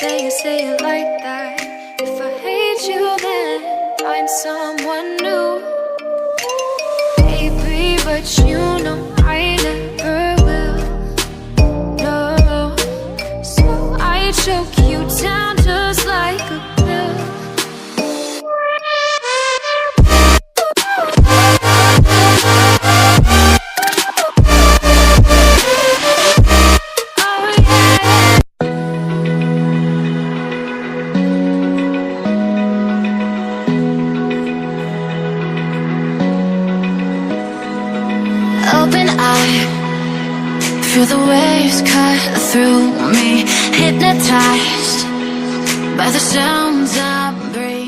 say it like that. If I hate you, then find someone new. Baby, but you know I never will. No, so I choke you down just like a pill. Open eye, feel the waves cut through me, hypnotized by the sounds I'm breathing.